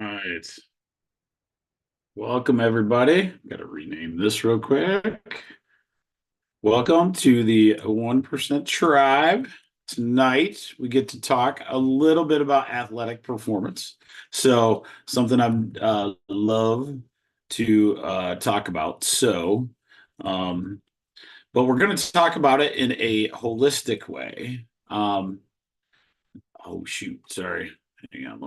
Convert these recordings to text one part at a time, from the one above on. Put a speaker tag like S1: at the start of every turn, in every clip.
S1: All right. Welcome, everybody. Got to rename this real quick. Welcome to the 1% Tribe. Tonight, we get to talk a little bit about athletic performance. So, something I love to talk about. Um, but we're going to talk about it in a holistic way. Oh, shoot. Sorry. Hang on.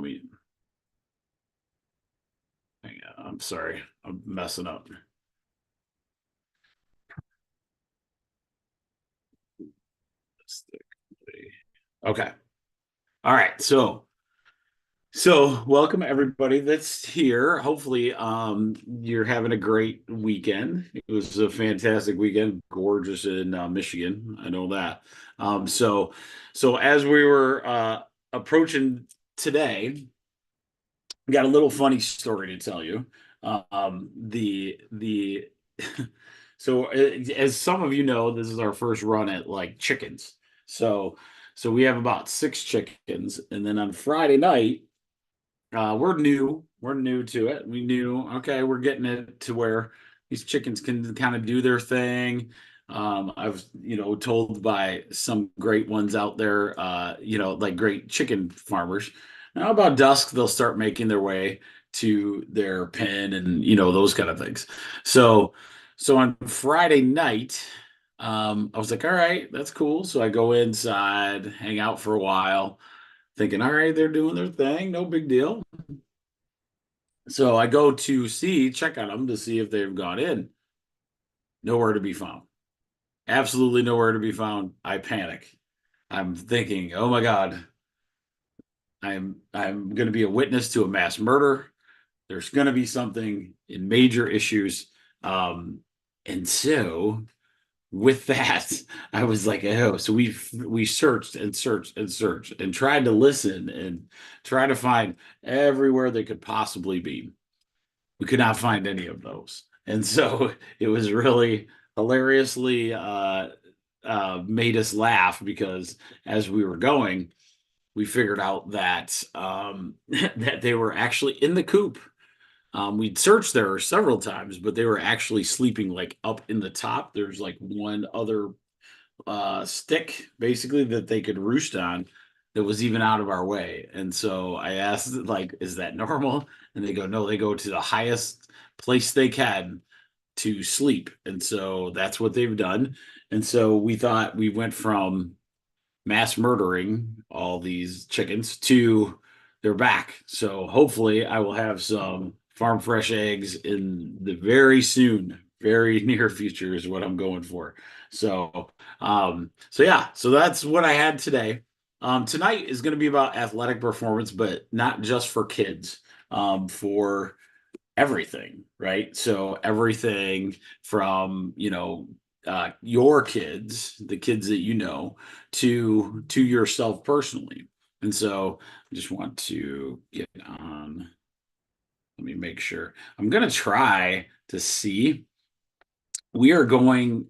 S1: Hang on. I'm sorry. I'm messing up. Okay. All right. So welcome everybody that's here. Hopefully, you're having a great weekend. It was a fantastic weekend, gorgeous in Michigan. I know that. So as we were approaching today, I got a little funny story to tell you. The so as some of you know, this is our first run at like chickens. So so we have about six chickens, and then on Friday night, we're new to it. We knew, okay, we're getting it to where these chickens can kind of do their thing. I was, told by some great ones out there, like great chicken farmers. Now about dusk, they'll start making their way to their pen and those kind of things. So, so on Friday night, I was like, all right, that's cool. So I go inside, hang out for a while, thinking, all right, they're doing their thing, no big deal. So I go to check on them to see if they've gone in. Nowhere to be found. Absolutely nowhere to be found. I panic. I'm thinking, oh my God, I'm going to be a witness to a mass murder. There's going to be something in major issues. Um, and so with that, I was like, oh, so we searched and searched and searched and tried to listen and try to find everywhere they could possibly be. We could not find any of those. And so it was really hilariously made us laugh because as we were going, we figured out that that they were actually in the coop. We'd searched there several times, but they were actually sleeping like up in the top. There's like one other stick basically that they could roost on that was even out of our way. And so I asked, like, is that normal? And they go, no, they go to the highest place they can to sleep. And so that's what they've done. And so we thought we went from mass murdering all these chickens to they're back. So hopefully I will have some farm fresh eggs in the very near future is what I'm going for. So yeah, so that's what I had today. Tonight is going to be about athletic performance, but not just for kids. For everything, right? So everything from, your kids, the kids that you know, to yourself personally. And so I just want to get on. Let me make sure. I'm gonna try to see. We are going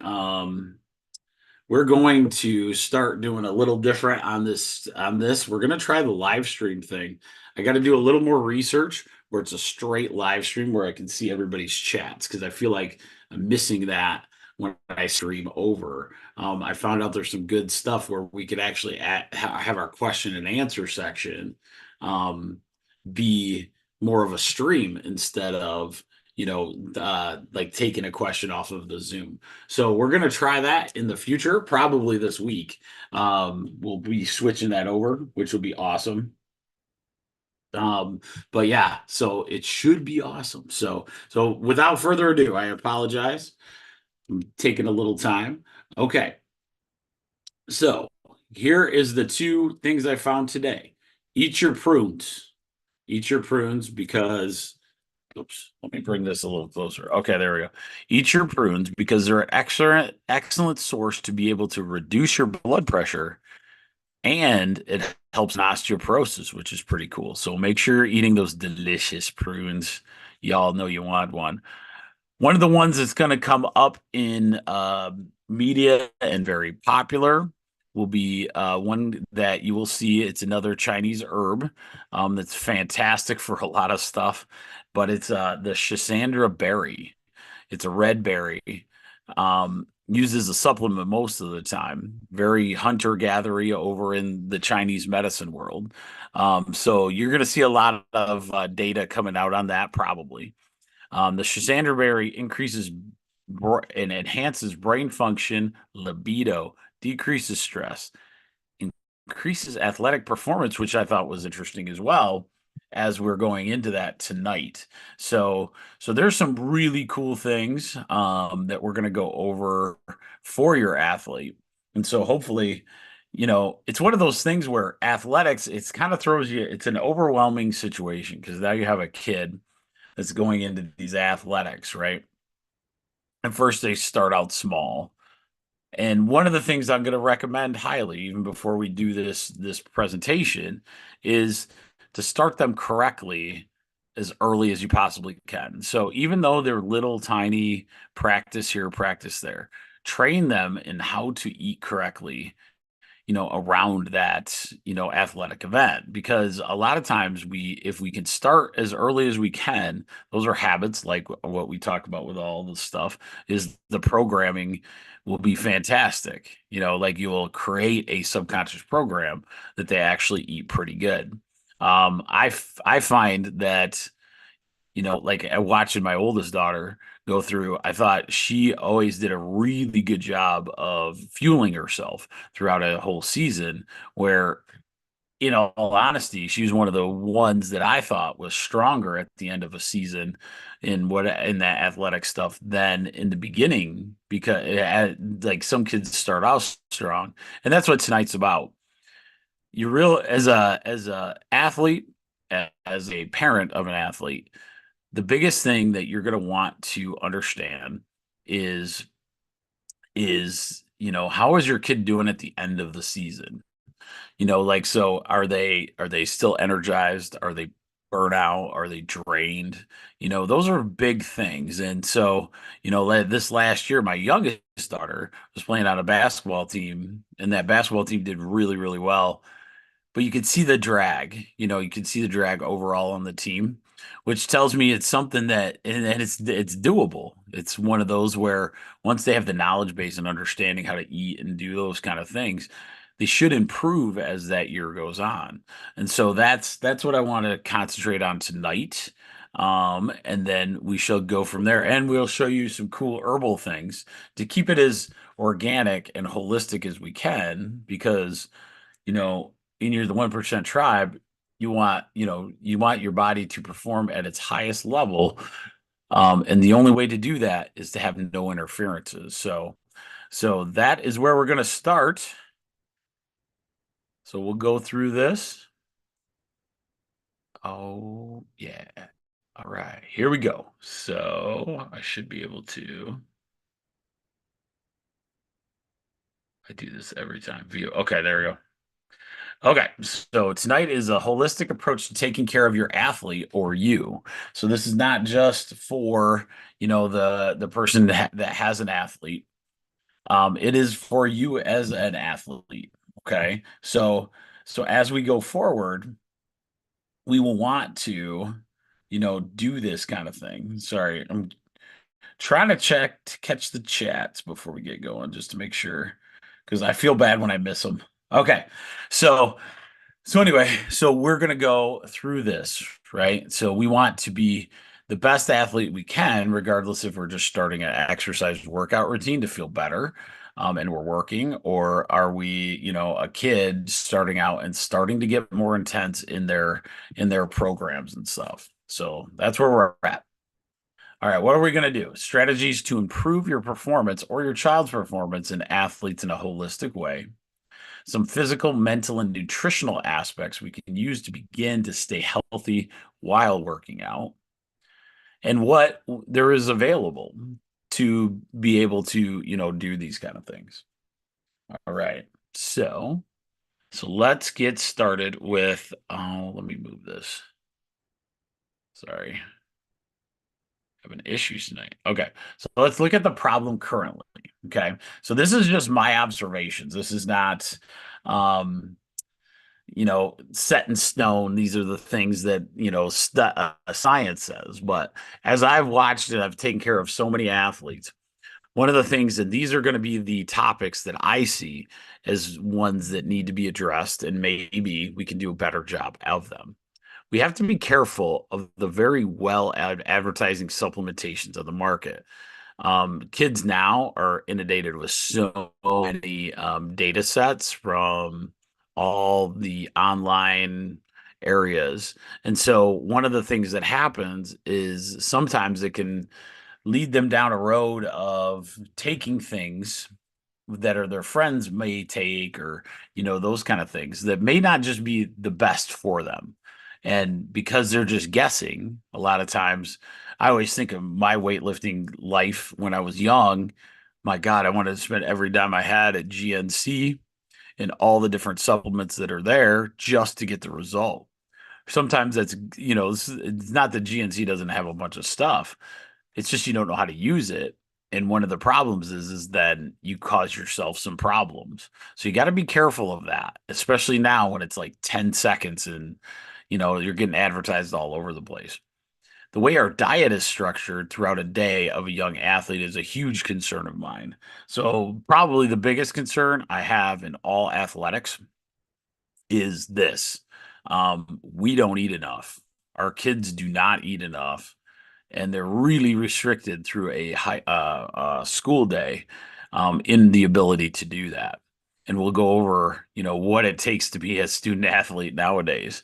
S1: we're going to start doing a little different on this. We're going to try the live stream thing. I got to do a little more research where it's a straight live stream where I can see everybody's chats because I feel like I'm missing that when I stream over. I found out there's some good stuff where we could actually have our question and answer section um, be more of a stream instead of like taking a question off of the Zoom. So we're going to try that in the future, probably this week. We'll be switching that over, which will be awesome. Um, but yeah, so it should be awesome. So without further ado, I apologize. I'm taking a little time. Okay. So here is the two things I found today. Eat your prunes. Eat your prunes because oops, let me bring this a little closer. Okay, there we go. Eat your prunes because they're an excellent source to be able to reduce your blood pressure and it helps in osteoporosis, which is pretty cool. So make sure you're eating those delicious prunes. Y'all know you want one. One of the ones that's going to come up in media and very popular will be one that you will see. It's another Chinese herb that's fantastic for a lot of stuff, but it's the Schisandra berry. It's a red berry. Used as a supplement most of the time. Very hunter-gathery over in the Chinese medicine world. So you're going to see a lot of data coming out on that probably. The Schisandra berry increases and enhances brain function, libido, decreases stress, increases athletic performance, which I thought was interesting as well as we're going into that tonight. So there's some really cool things that we're going to go over for your athlete. And so hopefully, it's one of those things where athletics, it's kind of throws you, it's an overwhelming situation because now you have a kid that's going into these athletics, right? And first they start out small. And one of the things I'm going to recommend highly, even before we do this presentation, is to start them correctly as early as you possibly can. So even though they're little tiny practice here, practice there, train them in how to eat correctly around that, athletic event. Because a lot of times if we can start as early as we can, those are habits like what we talk about with all this stuff, is the programming will be fantastic. Like you will create a subconscious program that they actually eat pretty good. I find that like watching my oldest daughter go through, I thought she always did a really good job of fueling herself throughout a whole season. Where, in all honesty, she was one of the ones that I thought was stronger at the end of a season in that athletic stuff than in the beginning because like some kids start out strong, and that's what tonight's about. You real as a athlete, as a parent of an athlete, the biggest thing that you're going to want to understand is how is your kid doing at the end of the season? Like, so are they still energized? Are they burnout? Are they drained? Those are big things. And so, this last year, my youngest daughter was playing on a basketball team, and that basketball team did really, really well, but you could see the drag. You could see the drag overall on the team, which tells me it's something that and it's doable. It's one of those where once they have the knowledge base and understanding how to eat and do those kind of things, they should improve as that year goes on. And so that's what I want to concentrate on tonight. And then we shall go from there, and we'll show you some cool herbal things to keep it as organic and holistic as we can, because you know, in your the 1% tribe, you want your body to perform at its highest level. And the only way to do that is to have no interferences. So that is where we're going to start. So we'll go through this. Oh, yeah. All right, here we go. So I should be able to. I do this every time. View. Okay, there we go. Okay, so tonight is a holistic approach to taking care of your athlete or you. So this is not just for, the person that has an athlete. It is for you as an athlete. Okay. So as we go forward, we will want to, do this kind of thing. Sorry, I'm trying to check to catch the chats before we get going, just to make sure, because I feel bad when I miss them. Okay. So anyway, so we're going to go through this, right? So we want to be the best athlete we can, regardless if we're just starting an exercise workout routine to feel better, and we're working, or are we, a kid starting out and starting to get more intense in their programs and stuff. So that's where we're at. All right, what are we going to do? Strategies to improve your performance or your child's performance in athletes in a holistic way, some physical, mental, and nutritional aspects we can use to begin to stay healthy while working out, and what there is available to be able to, do these kind of things. All right. So let's get started with, oh, let me move this. Sorry. Having issues tonight. Okay. So let's look at the problem currently. Okay. So this is just my observations. This is not, um, set in stone. These are the things that, science says. But as I've watched it, I've taken care of so many athletes. One of the things, and these are going to be the topics that I see as ones that need to be addressed, and maybe we can do a better job of them. We have to be careful of the very well advertising supplementations of the market. Kids now are inundated with so many data sets from all the online areas. And so one of the things that happens is sometimes it can lead them down a road of taking things that are their friends may take, or those kind of things that may not just be the best for them. And because they're just guessing, a lot of times I always think of my weightlifting life when I was young. My God, I wanted to spend every dime I had at GNC and all the different supplements that are there just to get the result. Sometimes that's, it's not that GNC doesn't have a bunch of stuff. It's just you don't know how to use it. And one of the problems is that you cause yourself some problems. So you got to be careful of that, especially now when it's like 10 seconds and you're getting advertised all over the place. The way our diet is structured throughout a day of a young athlete is a huge concern of mine. So probably the biggest concern I have in all athletics is this. We don't eat enough. Our kids do not eat enough, and they're really restricted through a school day, in the ability to do that. And we'll go over, what it takes to be a student athlete nowadays.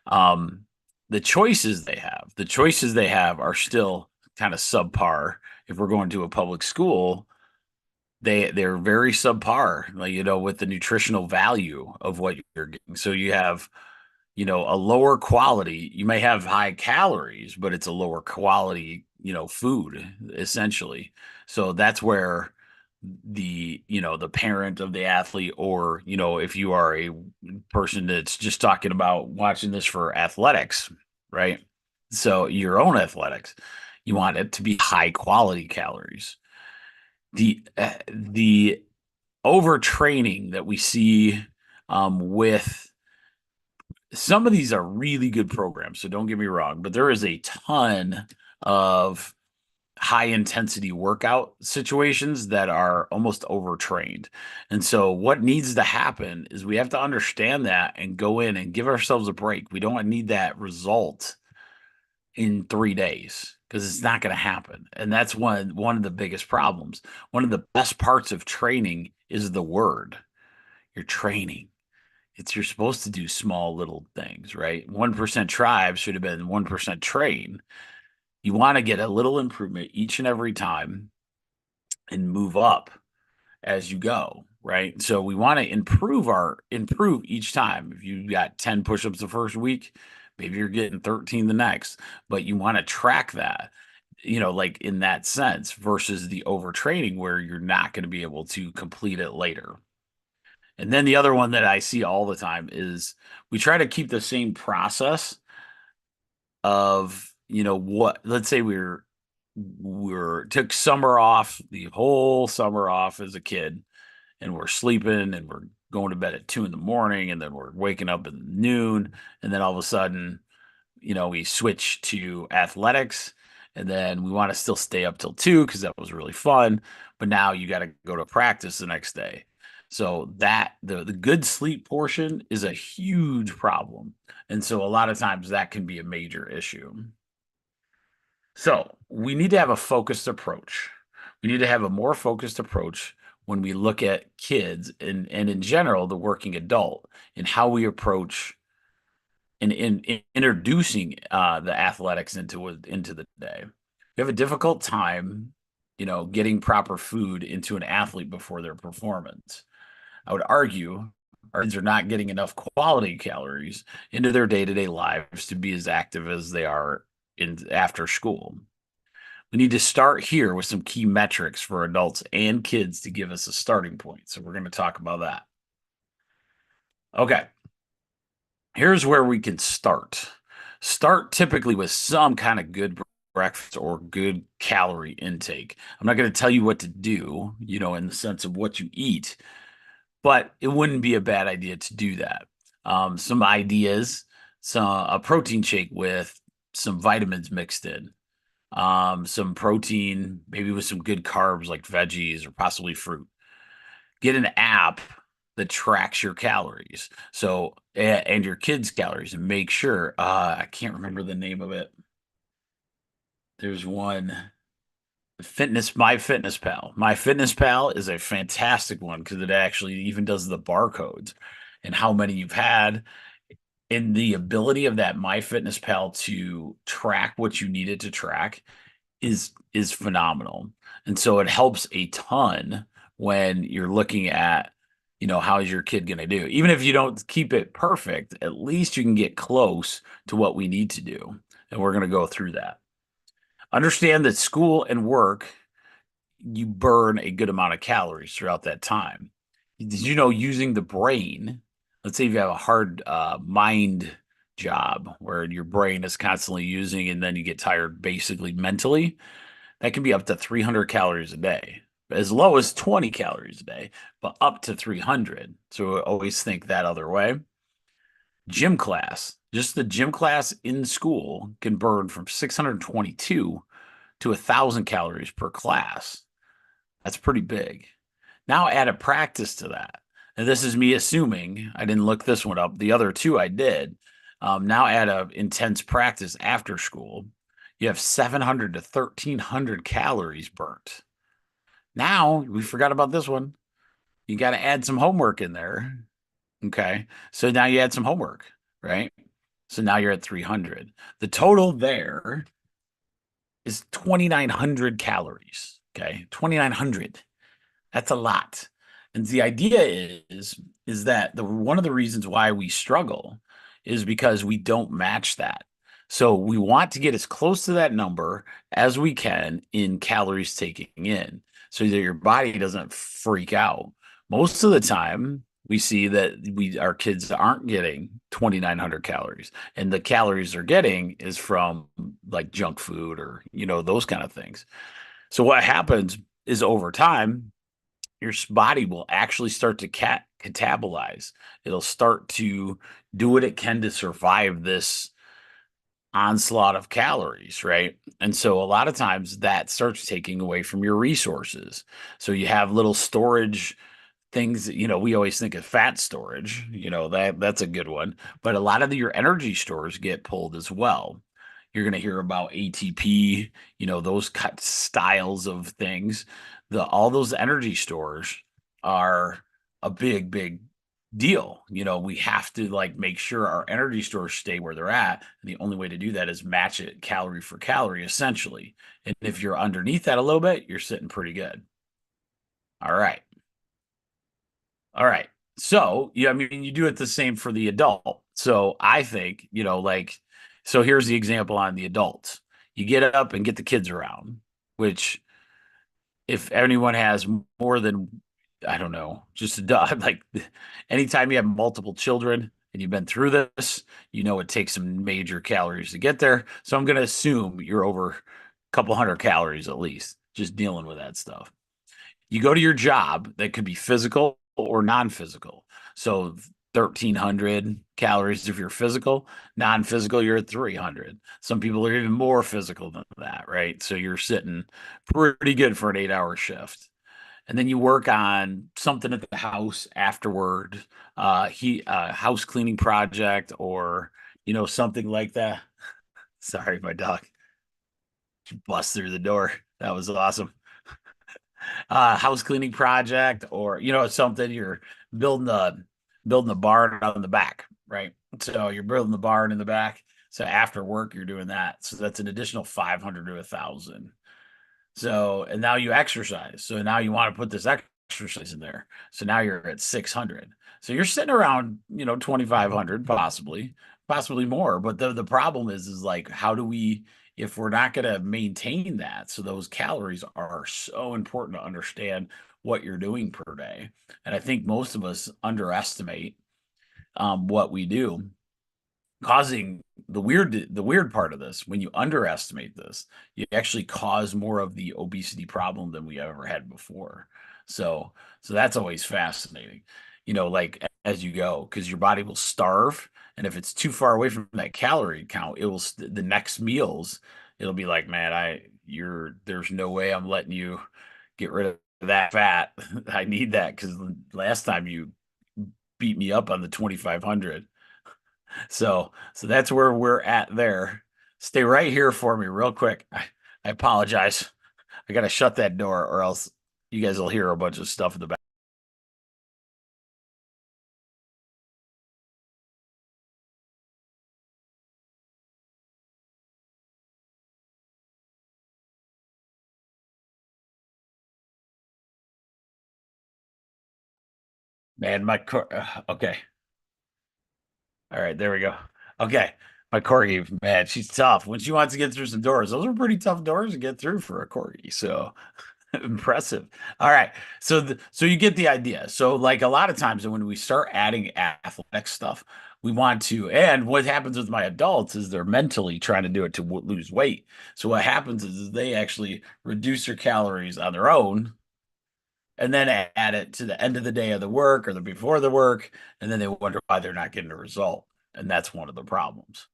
S1: Um, the choices they have are still kind of subpar. If we're going to a public school, they're very subpar, like, with the nutritional value of what you're getting. So you have, a lower quality. You may have high calories, but it's a lower quality, food essentially. So that's where the parent of the athlete, or, if you are a person that's just talking about watching this for athletics, right? So your own athletics, you want it to be high quality calories. The overtraining that we see, with some of these are really good programs, so don't get me wrong, but there is a ton of high intensity workout situations that are almost overtrained. And so what needs to happen is we have to understand that and go in and give ourselves a break. We don't need that result in 3 days, because it's not going to happen. And that's one of the biggest problems. One of the best parts of training is the word. You're training. You're supposed to do small little things, right? 1% tribe should have been 1% train. You want to get a little improvement each and every time and move up as you go, right? So we want to improve each time. If you got 10 push-ups the first week, Maybe you're getting 13 the next, but you want to track that, like in that sense versus the overtraining where you're not going to be able to complete it later. And then the other one that I see all the time is we try to keep the same process of, what, let's say we're took summer off, the whole summer off as a kid, and we're sleeping and we're going to bed at 2 in the morning, and then we're waking up at noon, and then all of a sudden, we switch to athletics, and then we want to still stay up till 2 because that was really fun. But now you got to go to practice the next day. So that the good sleep portion is a huge problem. And so a lot of times that can be a major issue. So we need to have a focused approach. We need to have a more focused approach when we look at kids and in general, the working adult, and how we approach in introducing the athletics into the day. We have a difficult time, getting proper food into an athlete before their performance. I would argue our kids are not getting enough quality calories into their day-to-day lives to be as active as they are in after school. We need to start here with some key metrics for adults and kids to give us a starting point. So we're going to talk about that. Okay. Here's where we can start. Start typically with some kind of good breakfast or good calorie intake. I'm not going to tell you what to do, in the sense of what you eat, but it wouldn't be a bad idea to do that. Some ideas, a protein shake with some vitamins mixed in, some protein, maybe with some good carbs like veggies or possibly fruit. Get an app that tracks your calories. So, and your kids' calories, and make sure, I can't remember the name of it. There's one, MyFitnessPal. MyFitnessPal is a fantastic one because it actually even does the barcodes and how many you've had. And the ability of that MyFitnessPal to track what you need it to track is phenomenal. And so it helps a ton when you're looking at, how is your kid going to do? Even if you don't keep it perfect, at least you can get close to what we need to do. And we're going to go through that. Understand that school and work, you burn a good amount of calories throughout that time. Did you know using the brain, let's say you have a hard mind job where your brain is constantly using and then you get tired basically mentally, that can be up to 300 calories a day, as low as 20 calories a day, but up to 300. So always think that other way. Gym class, just the gym class in school can burn from 622 to 1,000 calories per class. That's pretty big. Now add a practice to that. And this is me assuming I didn't look this one up. The other two I did. Now add a intense practice after school. You have 700 to 1,300 calories burnt. Now we forgot about this one. You got to add some homework in there. Okay. So now you add some homework, right? So now you're at 300. The total there is 2,900 calories. Okay. 2,900. That's a lot. And the idea is that one of the reasons why we struggle is because we don't match that. So we want to get as close to that number as we can in calories taking in so that your body doesn't freak out. Most of the time, we see that our kids aren't getting 2,900 calories, and the calories they're getting is from like junk food or those kind of things. So what happens is over time, your body will actually start to catabolize. It'll start to do what it can to survive this onslaught of calories, right? And so a lot of times that starts taking away from your resources. So you have little storage things that, we always think of fat storage, that's a good one, but a lot of your energy stores get pulled as well. You're going to hear about ATP, those cut styles of things. All those energy stores are a big deal. We have to make sure our energy stores stay where they're at. And the only way to do that is match it calorie for calorie, essentially. And if you're underneath that a little bit, you're sitting pretty good. All right. All right. So, I mean, you do it the same for the adult. So I think, So here's the example on the adults. You get up and get the kids around, which if anyone has more than, I don't know, just a dog, like anytime you have multiple children and you've been through this, you know it takes some major calories to get there. So I'm going to assume you're over a couple hundred calories at least just dealing with that stuff. You go to your job that could be physical or non-physical. So 1,300 calories if you're physical, non-physical, you're at 300. Some people are even more physical than that, right? So you're sitting pretty good for an 8-hour shift. And then you work on something at the house afterward, house cleaning project or something like that. Sorry, my dog bust through the door. That was awesome. House cleaning project or something you're building a building a barn out in the back, right? So you're building the barn in the back. So after work you're doing that. So that's an additional 500 to 1,000. So and now you exercise. So now you want to put this exercise in there. So now you're at 600. So you're sitting around 2,500 possibly more. But the problem is like how do we if we're not going to maintain that? So those calories are so important to understand what you're doing per day. And I think most of us underestimate what we do causing the weird part of this when you underestimate this you actually cause more of the obesity problem than we ever had before. So that's always fascinating, like as you go because your body will starve, and if it's too far away from that calorie count it will the next meals it'll be like, man, there's no way I'm letting you get rid of that fat. I need that because last time you beat me up on the 2,500. So that's where we're at there. Stay right here for me real quick. I apologize. I gotta shut that door or else you guys will hear a bunch of stuff in the back. Man, okay. All right, there we go. Okay. My corgi, man, she's tough. When she wants to get through some doors, those are pretty tough doors to get through for a corgi. So impressive. All right. So you get the idea. So like a lot of times when we start adding athletic stuff, we want to, and what happens with my adults is they're mentally trying to do it to lose weight. So what happens is they actually reduce their calories on their own and then add it to the end of the day of the work or the before the work, and then they wonder why they're not getting a result. And that's one of the problems.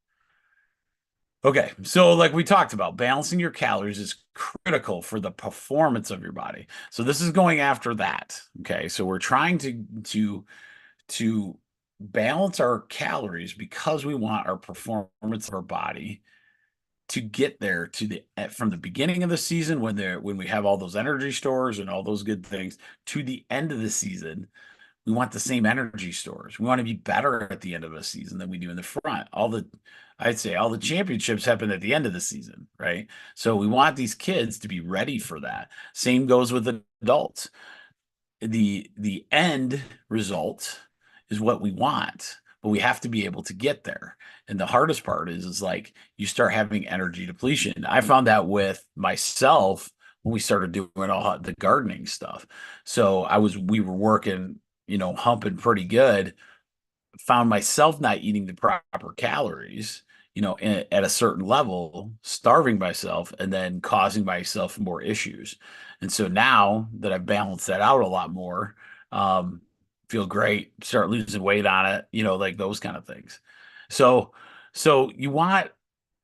S1: Okay, so like we talked about, balancing your calories is critical for the performance of your body. So this is going after that. Okay, so we're trying to balance our calories because we want our performance of our body to get there to the from the beginning of the season when we have all those energy stores and all those good things to the end of the season we want the same energy stores. We want to be better at the end of a season than we do in the front. I'd say all the championships happen at the end of the season, right? So we want these kids to be ready for that. Same goes with adults. The end result is what we want, but we have to be able to get there. And the hardest part is like you start having energy depletion. I found that with myself when we started doing all the gardening stuff. So we were working, humping pretty good, found myself not eating the proper calories, at a certain level, starving myself and then causing myself more issues. And so now that I've balanced that out a lot more, um, feel great, start losing weight on it, like those kind of things. So, so you want,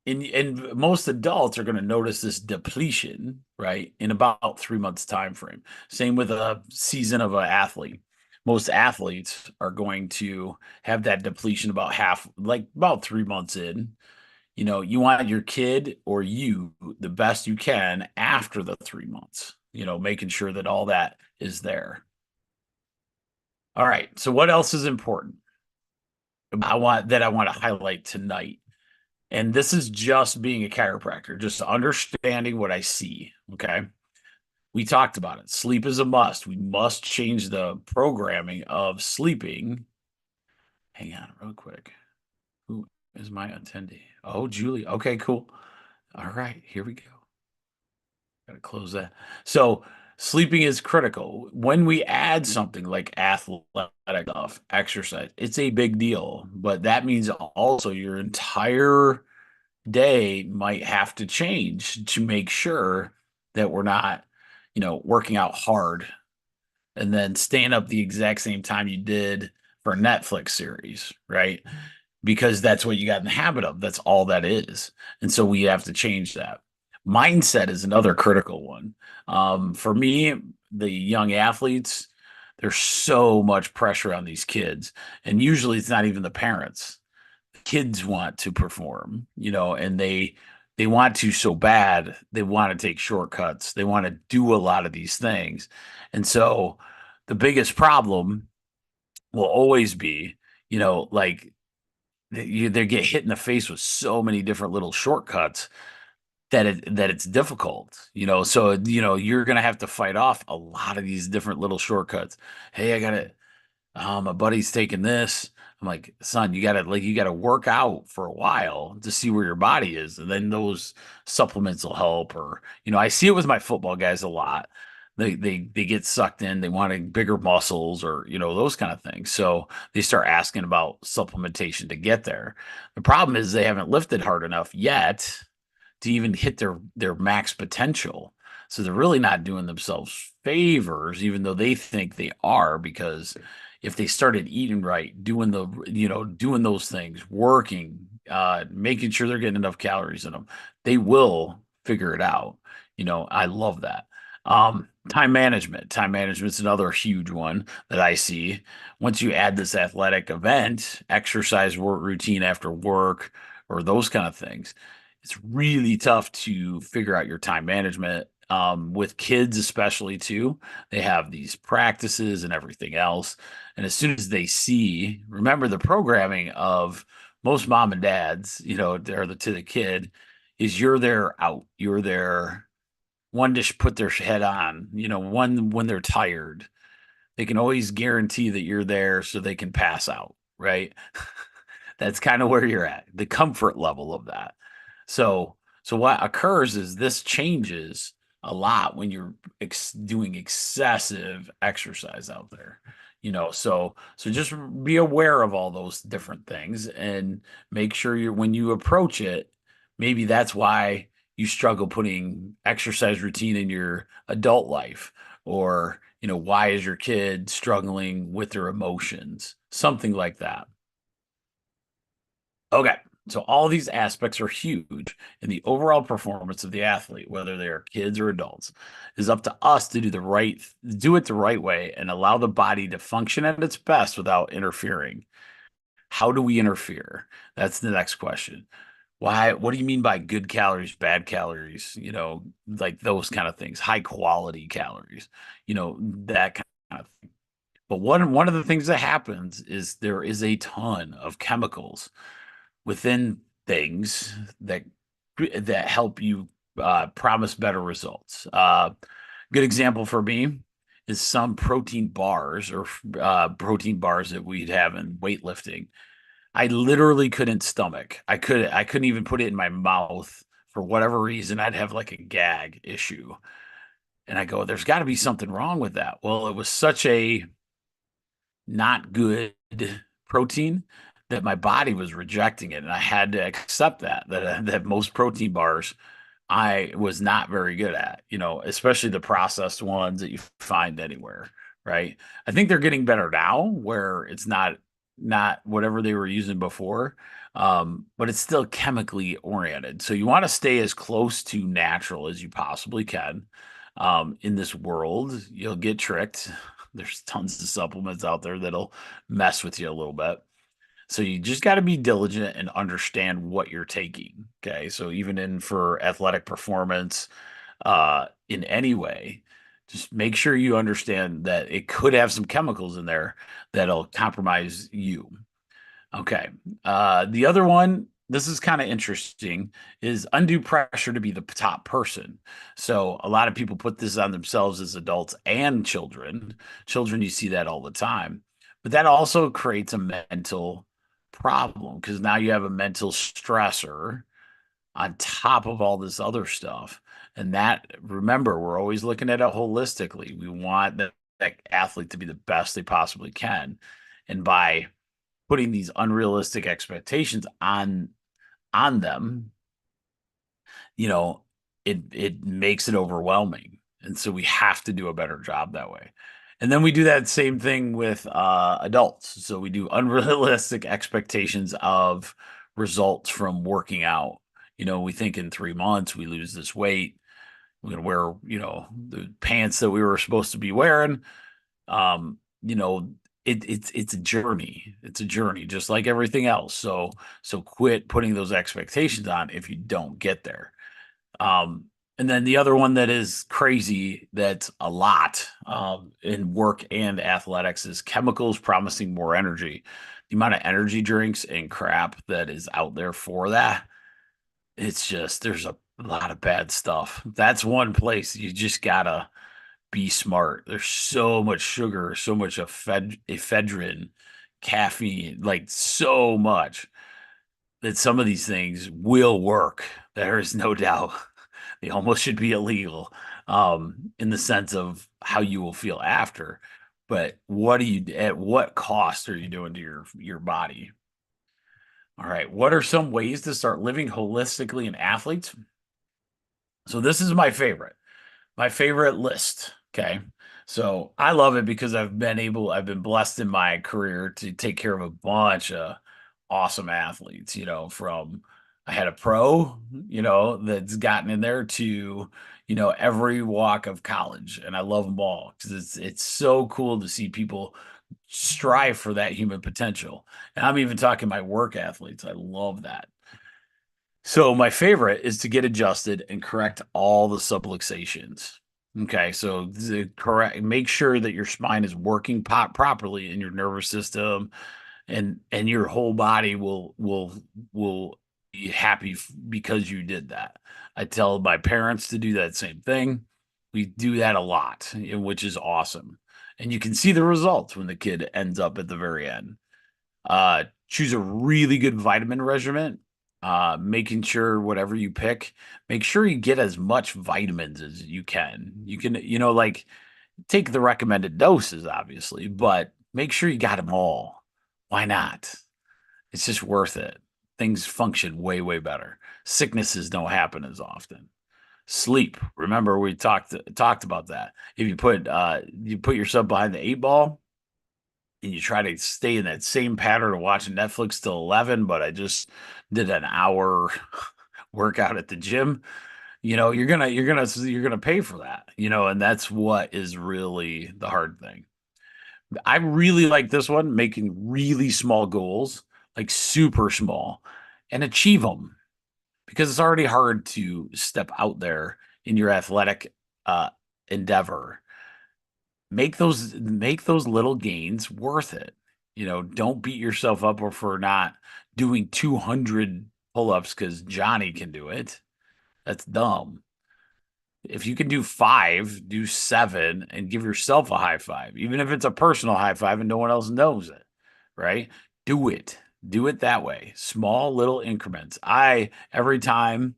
S1: and most adults are going to notice this depletion, right, in about 3 months time frame. Same with a season of an athlete. Most athletes are going to have that depletion about like about 3 months in. You want your kid or you the best you can after the 3 months, making sure that all that is there. All right. So what else is important? I want to highlight tonight. And this is just being a chiropractor, just understanding what I see. Okay. We talked about it. Sleep is a must. We must change the programming of sleeping. Hang on real quick. Who Is my attendee. Oh, Julie. Okay, cool. All right, here we go. Gotta close that. So sleeping is critical. When we add something like athletic stuff, exercise, it's a big deal. But that means also your entire day might have to change to make sure that we're not, working out hard and then staying up the exact same time you did for a Netflix series, right? Because that's what you got in the habit of. That's all that is. And so we have to change that. Mindset is another critical one. For me, the young athletes, there's so much pressure on these kids. And usually it's not even the parents. The kids want to perform, and they want to so bad. They want to take shortcuts. They want to do a lot of these things. And so the biggest problem will always be, like they get hit in the face with so many different little shortcuts that it's difficult, so you're gonna have to fight off a lot of these different little shortcuts. Hey, I gotta my buddy's taking this. I'm like, son, you gotta work out for a while to see where your body is, and then those supplements will help. Or, I see it with my football guys a lot. They get sucked in, they want bigger muscles, or those kind of things. So they start asking about supplementation to get there. The problem is they haven't lifted hard enough yet to even hit their max potential. So they're really not doing themselves favors, even though they think they are, because if they started eating right, doing those things, working, making sure they're getting enough calories in them, they will figure it out. I love that. Time management. Time management's another huge one that I see. Once you add this athletic event, exercise work routine after work, or those kind of things, it's really tough to figure out your time management. With kids, especially too, they have these practices and everything else. And as soon as they see, remember the programming of most mom and dads, they're to the kid is you're there out, you're there one to put their head on, one when they're tired. They can always guarantee that you're there so they can pass out, right? That's kind of where you're at, the comfort level of that. So what occurs is this changes a lot when you're doing excessive exercise out there. So just be aware of all those different things and make sure when you approach it, maybe that's why you struggle putting exercise routine in your adult life, or why is your kid struggling with their emotions, something like that. Okay. So all these aspects are huge, and the overall performance of the athlete, whether they are kids or adults, is up to us to do it the right way and allow the body to function at its best without interfering. How do we interfere? That's the next question. Why, what do you mean by good calories, bad calories? Like those kind of things, high quality calories, that kind of thing. But one of the things that happens is there is a ton of chemicals within things that help you promise better results. Good example for me is some protein bars, or protein bars that we'd have in weightlifting. I literally couldn't stomach. I couldn't even put it in my mouth for whatever reason. I'd have like a gag issue. And I go, there's got to be something wrong with that. Well, it was such a not good protein that my body was rejecting it, and I had to accept that most protein bars I was not very good at, especially the processed ones that you find anywhere, right? I think they're getting better now, where it's not whatever they were using before, but it's still chemically oriented. So you want to stay as close to natural as you possibly can. In this world, you'll get tricked. There's tons of supplements out there that'll mess with you a little bit. So you just got to be diligent and understand what you're taking. Okay. So even in for athletic performance, in any way, just make sure you understand that it could have some chemicals in there that'll compromise you. Okay. The other one, this is kind of interesting, is undue pressure to be the top person. So a lot of people put this on themselves as adults and children. Children, you see that all the time, but that also creates a mental problem because now you have a mental stressor on top of all this other stuff. And that, remember, we're always looking at it holistically. We want that athlete to be the best they possibly can. And by putting these unrealistic expectations on them, you know, it makes it overwhelming. And so we have to do a better job that way. And then we do that same thing with adults. So we do unrealistic expectations of results from working out. We think in 3 months we lose this weight. We're gonna wear, the pants that we were supposed to be wearing. Um, you know, it's a journey. It's a journey, just like everything else. So quit putting those expectations on if you don't get there. Um, and then the other one that is crazy, that's a lot in work and athletics, is chemicals promising more energy. The amount of energy drinks and crap that is out there for that, it's just, there's a lot of bad stuff. That's one place you just gotta be smart. There's so much sugar, so much ephedrine, caffeine, like so much that some of these things will work. There is no doubt. They almost should be illegal, in the sense of how you will feel after. But at what cost are you doing to your body? All right. What are some ways to start living holistically in athletes? So this is my favorite list. Okay. So I love it because I've been blessed in my career to take care of a bunch of awesome athletes, from I had a pro, that's gotten in there to, every walk of college. And I love them all because it's so cool to see people strive for that human potential. And I'm even talking my work athletes. I love that. So my favorite is to get adjusted and correct all the subluxations. Okay, so make sure that your spine is working properly in your nervous system, and your whole body will be happy because you did that. I tell my parents to do that same thing. We do that a lot, which is awesome. And you can see the results when the kid ends up at the very end. Choose a really good vitamin regimen. Making sure whatever you pick, make sure you get as much vitamins as you can. You can, like, take the recommended doses, obviously, but make sure you got them all. Why not? It's just worth it. Things function way, way better. Sicknesses don't happen as often. Sleep. Remember, we talked about that. If you put yourself behind the 8 ball, and you try to stay in that same pattern of watching Netflix till 11, but I just did an hour workout at the gym, you're gonna pay for that, and that's what is really the hard thing. I really like this one, making really small goals, like super small, and achieve them, because it's already hard to step out there in your athletic endeavor. Make those little gains worth it. Don't beat yourself up for not doing 200 pull-ups because Johnny can do it. That's dumb. If you can do 5, do 7 and give yourself a high five, even if it's a personal high five and no one else knows it, right? Do it. Do it that way. Small little increments. Every time,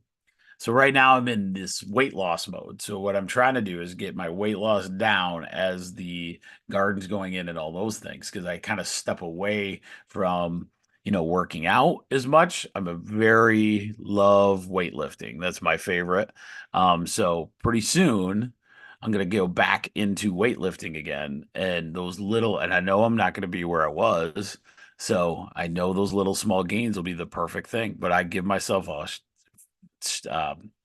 S1: so right now I'm in this weight loss mode. So what I'm trying to do is get my weight loss down as the garden's going in and all those things, because I kind of step away from, working out as much. I'm a very love weightlifting. That's my favorite. So pretty soon I'm gonna go back into weightlifting again, and I know I'm not gonna be where I was. So I know those little small gains will be the perfect thing, but I give myself a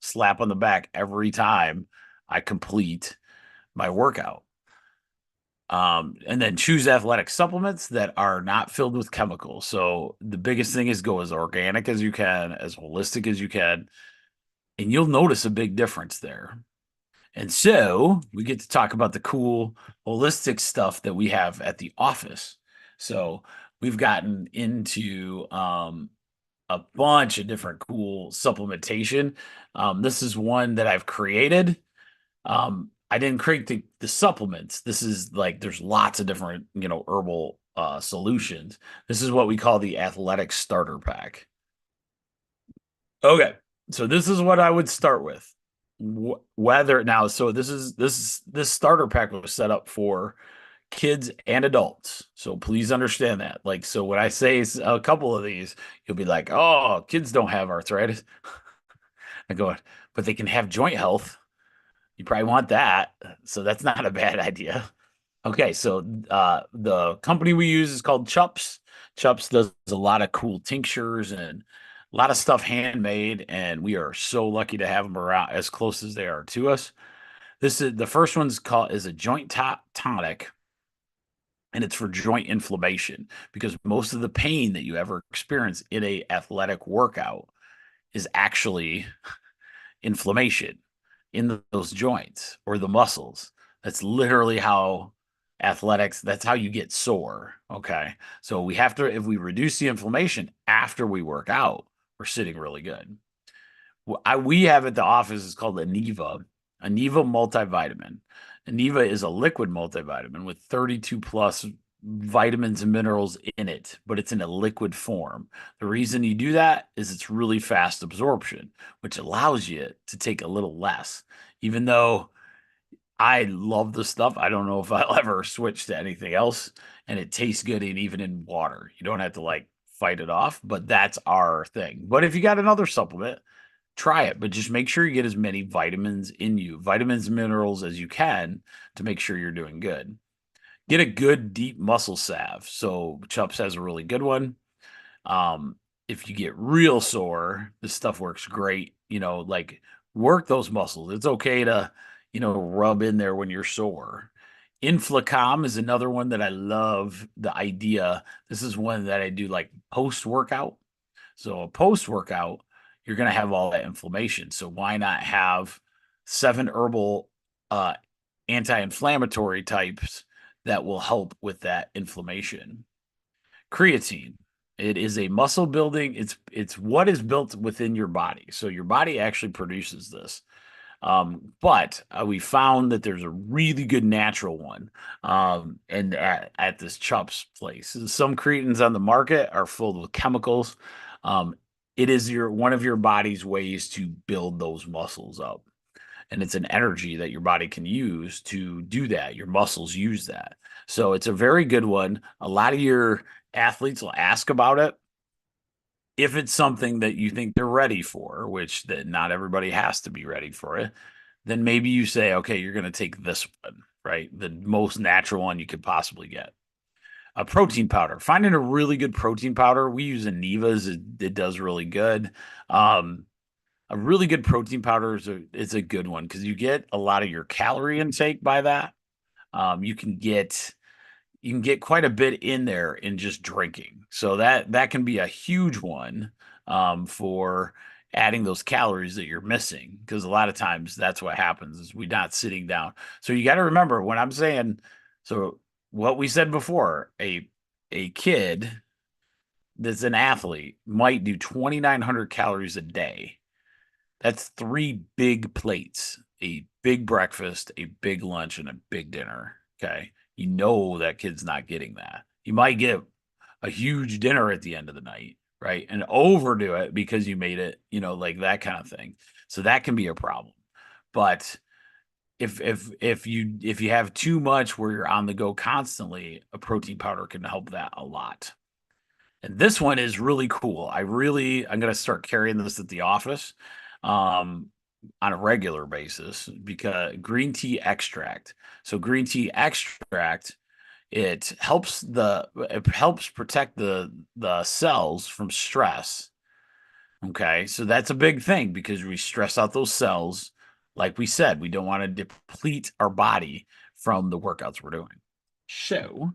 S1: slap on the back every time I complete my workout. And then choose athletic supplements that are not filled with chemicals. So the biggest thing is go as organic as you can, as holistic as you can, and you'll notice a big difference there. And so we get to talk about the cool holistic stuff that we have at the office. So we've gotten into a bunch of different cool supplementation. This is one that I've created. I didn't create the supplements. This is like, there's lots of different, herbal
S2: solutions. This is what we call the athletic starter pack. Okay, so this is what I would start with. Whether now, so this starter pack was set up for kids and adults. So please understand that. Like, so when I say a couple of these, you'll be like, "Oh, kids don't have arthritis." I go, but they can have joint health. You probably want that. So that's not a bad idea. Okay, so the company we use is called Chups. Chups does a lot of cool tinctures and a lot of stuff handmade, and we are so lucky to have them around as close as they are to us. This is the first one's called is a joint tonic, and it's for joint inflammation because most of the pain that you ever experience in a athletic workout is actually inflammation in those joints or the muscles. That's literally how athletics, that's how you get sore. Okay. So we have to, if we reduce the inflammation after we work out, we're sitting really good. We have at the office is called Aniva multivitamin. Aniva is a liquid multivitamin with 32 plus vitamins and minerals in it, but it's in a liquid form. The reason you do that is it's really fast absorption, which allows you to take a little less. Even though I love the stuff, I don't know if I'll ever switch to anything else. And it tastes good even in water. You don't have to like fight it off, but that's our thing. But if you got another supplement, try it, but just make sure you get as many vitamins in you, vitamins and minerals as you can to make sure you're doing good. Get a good deep muscle salve. So Chups has a really good one. Um, if you get real sore, this stuff works great. Like work those muscles. It's okay to, rub in there when you're sore. Inflacom is another one that I love the idea. This is one that I do like post workout. So post workout, you're going to have all that inflammation. So why not have 7 herbal uh, anti-inflammatory types that will help with that inflammation? Creatine. It is a muscle building. It's what is built within your body. So your body actually produces this. But we found that there's a really good natural one. And at this Chups place, some creatines on the market are full of chemicals. Um, it is one of your body's ways to build those muscles up, and it's an energy that your body can use to do that. Your muscles use that, so it's a very good one. A lot of your athletes will ask about it if it's something that you think they're ready for, which that not everybody has to be ready for it, then maybe you say, okay, you're going to take this one, right? The most natural one you could possibly get. A protein powder. Finding a really good protein powder. We use Aniva's. It does really good. Um, a really good protein powder is a good one because you get a lot of your calorie intake by that. You can get quite a bit in there in just drinking. So that can be a huge one for adding those calories that you're missing because a lot of times that's what happens is we're not sitting down. So you got to remember when I'm saying so what we said before, a kid that's an athlete might do 2,900 calories a day. That's 3 big plates, a big breakfast, a big lunch, and a big dinner. Okay. You know that kid's not getting that. You might get a huge dinner at the end of the night, right? And overdo it because you made it, like that kind of thing. So that can be a problem. But if you have too much where you're on the go constantly, a protein powder can help that a lot. And this one is really cool. I'm gonna start carrying this at the office um on a regular basis because green tea extract. So green tea extract, it helps protect the cells from stress. Okay. So that's a big thing because we stress out those cells. Like we said, we don't want to deplete our body from the workouts we're doing. So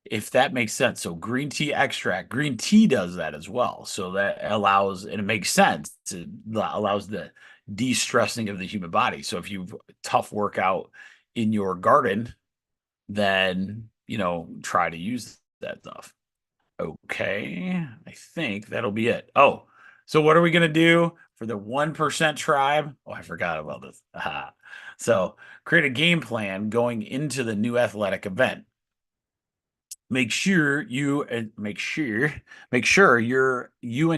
S2: if that makes sense. So green tea extract, green tea does that as well. So that allows, and it makes sense. That allows the de-stressing of the human body. So if you've tough workout in your garden, then try to use that stuff. Okay, I think that'll be it. Oh, so what are we gonna do for the 1% tribe? Oh, I forgot about this. Aha. So create a game plan going into the new athletic event. make sure you and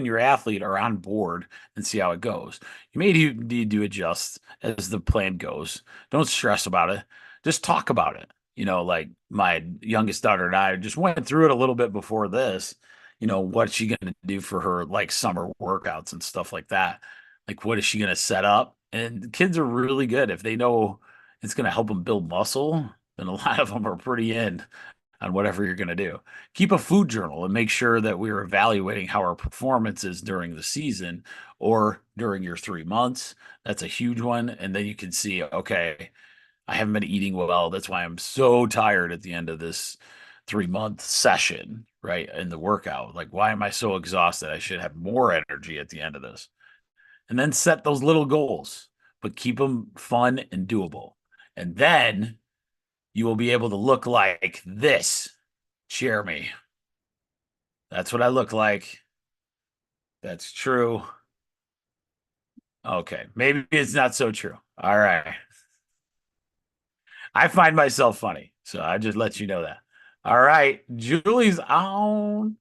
S2: your athlete are on board and see how it goes. You may need to adjust as the plan goes. Don't stress about it. Just talk about it. Like my youngest daughter and I just went through it a little bit before this. What's she going to do for her like summer workouts and stuff like that? Like, what is she going to set up? And kids are really good if they know it's going to help them build muscle. Then a lot of them are pretty in on whatever you're going to do. Keep a food journal and make sure that we're evaluating how our performance is during the season or during your 3 months. That's a huge one. And then you can see, okay, I haven't been eating well. That's why I'm so tired at the end of this 3 month session, right? In the workout. Like, why am I so exhausted? I should have more energy at the end of this. And then set those little goals, but keep them fun and doable. And then you will be able to look like this, Jeremy. That's what I look like. That's true. Okay. Maybe it's not so true. All right. I find myself funny. So I just let you know that. All right. Julie's on.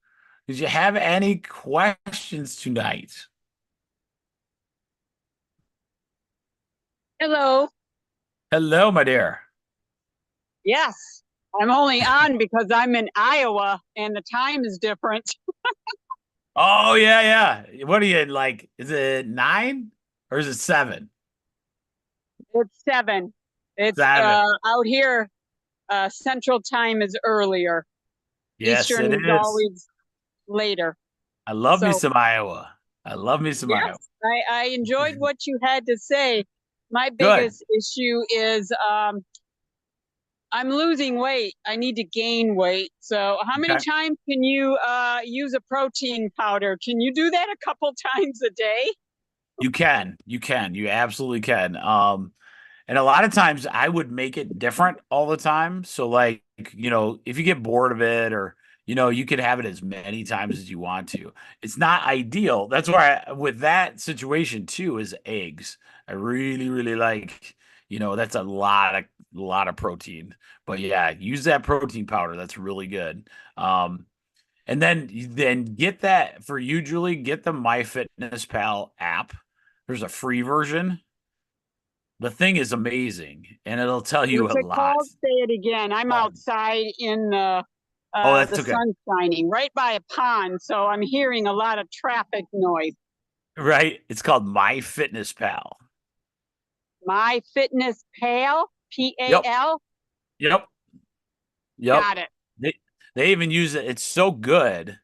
S2: Did you have any questions tonight?
S3: Hello.
S2: Hello, my dear.
S3: Yes, I'm only on because I'm in Iowa and the time is different.
S2: Oh, yeah, yeah. What are you like? Is it 9 or is it 7?
S3: It's 7. It's
S2: 7.
S3: out here. Central time is earlier.
S2: Yes,
S3: Eastern
S2: it
S3: is
S2: is.
S3: always later.
S2: I love me
S3: So,
S2: some Iowa. I love me some Iowa.
S3: yes, I enjoyed what you had to say. My
S2: Good.
S3: biggest issue is I'm losing weight. I need to gain weight. So how many
S2: Okay.
S3: times can you use a protein powder? Can you do that a couple times a day?
S2: You can. You absolutely can. And a lot of times I would make it different all the time. So like, if you get bored of it or you could have it as many times as you want to. It's not ideal. That's why with that situation too is eggs. I really, really like, that's a lot of protein. But yeah, use that protein powder. That's really good. And then get that for you, Julie, get the MyFitnessPal app. There's a free version. The thing is amazing, and it'll tell you a
S3: What's it
S2: lot.
S3: called? Say it again. I'm outside in
S2: Oh, that's
S3: the
S2: okay.
S3: sun shining right by a pond, so I'm hearing a lot of traffic noise.
S2: Right? It's called MyFitnessPal.
S3: My Fitness Pal,
S2: Yep.
S3: PAL.
S2: Yep. Yep.
S3: Got it.
S2: They even use it. It's so good.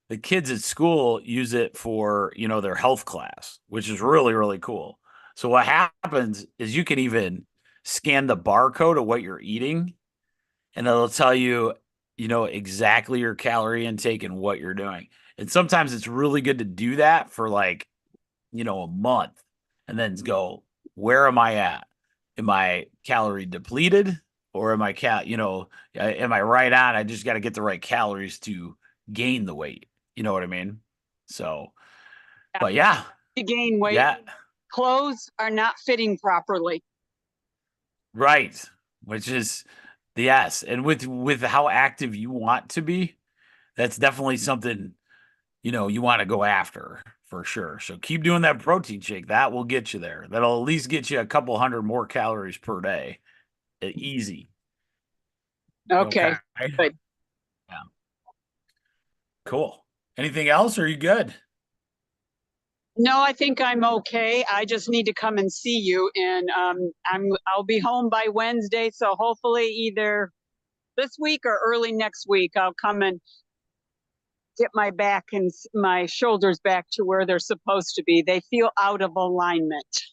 S2: The kids at school use it for, their health class, which is really, really cool. So what happens is you can even scan the barcode of what you're eating, and it'll tell you, exactly your calorie intake and what you're doing. And sometimes it's really good to do that for like, a month and then go, where am I at? Am I calorie depleted or am I right on? I just got to get the right calories to gain the weight. You know what I mean? So, but yeah,
S3: To gain weight,
S2: yeah,
S3: clothes are not fitting properly.
S2: right. Which is yes. And with how active you want to be, that's definitely something you want to go after for sure. So keep doing that protein shake. That will get you there. That'll at least get you a couple hundred more calories per day. Easy.
S3: Okay, good.
S2: Yeah. Cool. Anything else? Or are you good?
S3: No, I think I'm okay. I just need to come and see you, and I'll be home by Wednesday, so hopefully either this week or early next week I'll come and get my back and my shoulders back to where they're supposed to be. They feel out of alignment.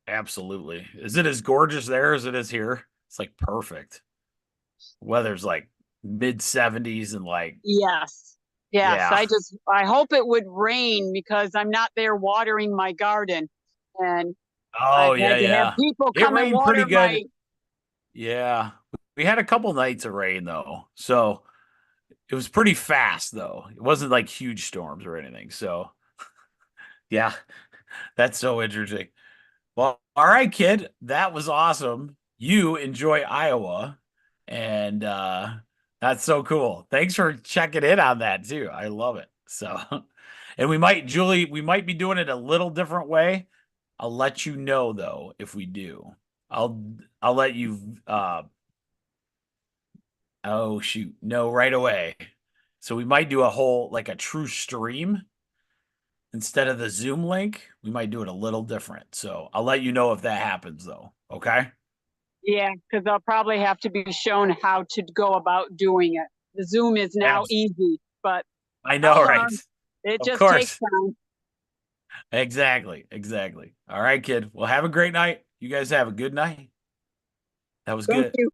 S2: Absolutely. Is it as gorgeous there as it is here? It's like perfect. Weather's like mid 70s and like
S3: Yes. Yes.
S2: yeah.
S3: I hope it would rain because I'm not there watering my garden. And
S2: Oh
S3: I've
S2: yeah,
S3: had to have
S2: yeah.
S3: people
S2: It
S3: come and
S2: rained pretty
S3: water
S2: good.
S3: my.
S2: Yeah. We had a couple nights of rain though. So it was pretty fast though. It wasn't like huge storms or anything. So yeah, that's so interesting. Well, all right, kid. That was awesome. You enjoy Iowa. And That's so cool. Thanks for checking in on that too. I love it. So, and we might, Julie, we might be doing it a little different way. I'll let you know though if we do. I'll let you oh shoot. No, right away. So we might do a whole like a true stream instead of the Zoom link. We might do it a little different. So I'll let you know if that happens though. Okay?
S3: Yeah, because I'll probably have to be shown how to go about doing it. The Zoom is now
S2: Abs-
S3: easy, but
S2: I know,
S3: I'll
S2: right?
S3: learn. It
S2: Of
S3: just
S2: course.
S3: takes time.
S2: Exactly. Exactly. All right, kid. Well, have a great night. You guys have a good night. That was
S3: Thank
S2: good.
S3: you.